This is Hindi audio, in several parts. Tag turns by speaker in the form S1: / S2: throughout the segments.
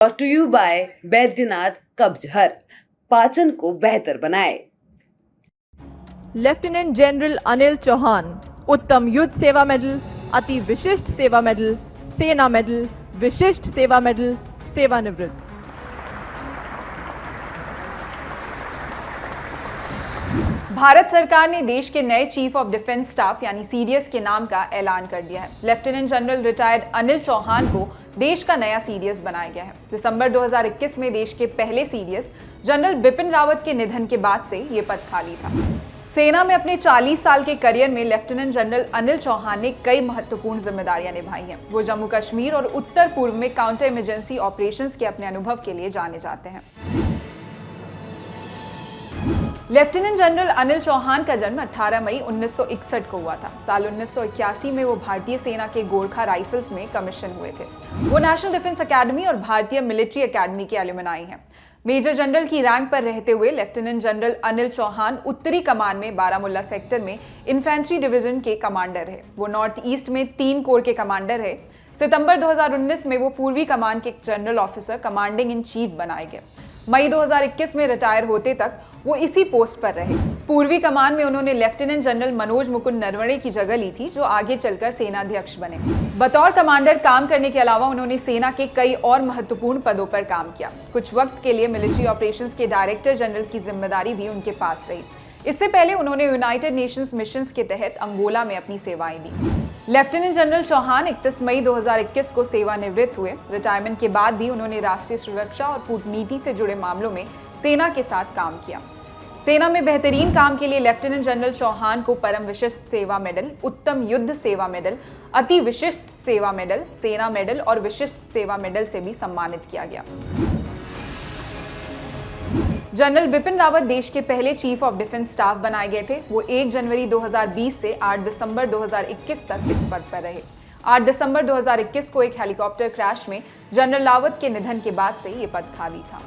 S1: brought to you by Baidyanath कब्जहर, पाचन को बेहतर बनाए।
S2: लेफ्टिनेंट जनरल अनिल चौहान, उत्तम युद्ध सेवा मेडल, अति विशिष्ट सेवा मेडल, सेना मेडल, विशिष्ट सेवा मेडल, सेवानिवृत्त।
S3: भारत सरकार ने देश के नए चीफ ऑफ डिफेंस स्टाफ यानी सीडीएस के नाम का ऐलान कर दिया है। Lieutenant general retired Anil Chauhan को देश का नया सीडीएस बनाया गया है। दिसंबर 2021 में देश के पहले सीडीएस जनरल बिपिन रावत के निधन के बाद से ये पद खाली था। सेना में अपने 40 साल के करियर में लेफ्टिनेंट जनरल अनिल चौहान ने कई महत्वपूर्ण जिम्मेदारियां निभाई हैं। वो जम्मू कश्मीर और उत्तर पूर्व में काउंटर इमरजेंसी ऑपरेशंस के अपने अनुभव के लिए जाने जाते हैं। लेफ्टिनेंट जनरल अनिल चौहान का जन्म 18 मई 1961 को हुआ था। साल 1981 में वो भारतीय सेना के गोरखा राइफल्स में कमीशन हुए थे। वो नेशनल डिफेंस एकेडमी और भारतीय मिलिट्री एकेडमी के एलुमनाई हैं। मेजर जनरल की रैंक पर रहते हुए लेफ्टिनेंट जनरल अनिल चौहान उत्तरी कमान में बारामुल्ला सेक्टर में इन्फेंट्री डिवीजन के कमांडर रहे। वो नॉर्थ ईस्ट में 3 कोर के कमांडर रहे। सितंबर 2019 में वो पूर्वी कमान के general officer commanding in chief बनाए गए। मई 2021 में रिटायर होते तक वो इसी पोस्ट पर रहे। पूर्वी कमान में उन्होंने लेफ्टिनेंट जनरल मनोज मुकुंद नरवणे की जगह ली थी, जो आगे चलकर सेनाध्यक्ष बने। बतौर कमांडर काम करने के अलावा उन्होंने सेना के कई और महत्वपूर्ण पदों पर काम किया। कुछ वक्त के लिए मिलिट्री ऑपरेशंस के डायरेक्टर जनरल की जिम्मेदारी भी उनके पास रही। इससे पहले उन्होंने यूनाइटेड नेशंस मिशंस के तहत अंगोला में अपनी सेवाएं दी। लेफ्टिनेंट जनरल चौहान 31 मई 2021 को सेवानिवृत्त हुए। रिटायरमेंट के बाद भी उन्होंने राष्ट्रीय सुरक्षा और कूटनीति से जुड़े मामलों में सेना के साथ काम किया। सेना में बेहतरीन काम के लिए लेफ्टिनेंट जनरल चौहान को परम विशिष्ट सेवा मेडल, उत्तम युद्ध सेवा मेडल, अति विशिष्ट सेवा मेडल, सेना मेडल और विशिष्ट सेवा मेडल से भी सम्मानित किया गया। जनरल बिपिन रावत देश के पहले चीफ ऑफ डिफेंस स्टाफ बनाए गए थे। वो 1 जनवरी 2020 से 8 दिसंबर 2021 तक इस पद पर रहे। 8 दिसंबर 2021 को एक हेलीकॉप्टर क्रैश में जनरल रावत के निधन के बाद से ये पद खाली था।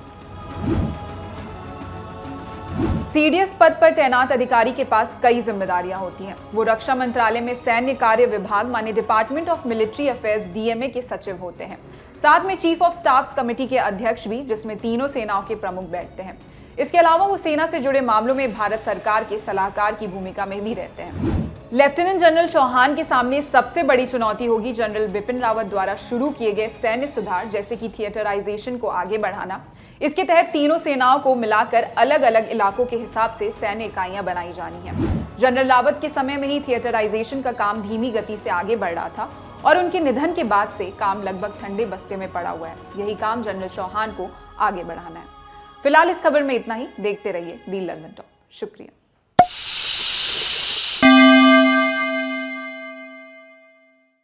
S3: सीडीएस पद पर तैनात अधिकारी के पास कई जिम्मेदारियां होती हैं। वो रक्षा मंत्रालय में सैन्य कार्य विभाग माने department of military affairs DMA के सचिव होते हैं। साथ में चीफ ऑफ स्टाफ्स कमेटी के अध्यक्ष भी, जिसमें तीनों सेनाओं के प्रमुख बैठते हैं। इसके अलावा वो सेना से जुड़े मामलों में भारत सरकार के सलाहकार की भूमिका में भी रहते हैं। लेफ्टिनेंट जनरल चौहान के सामने सबसे बड़ी चुनौती होगी जनरल बिपिन रावत द्वारा शुरू किए गए सैन्य सुधार, जैसे कि थिएटराइजेशन को आगे बढ़ाना। इसके तहत तीनों सेनाओं को मिलाकर अलग अलग इलाकों के हिसाब से सैन्य इकाइयां बनाई जानी हैं। जनरल रावत के समय में ही थिएटराइजेशन का काम धीमी गति से आगे बढ़ रहा था और उनके निधन के बाद से काम लगभग ठंडे बस्ते में पड़ा हुआ है। यही काम जनरल चौहान को आगे बढ़ाना है। फिलहाल इस खबर में इतना ही। देखते रहिए दी लंदन टॉक। शुक्रिया।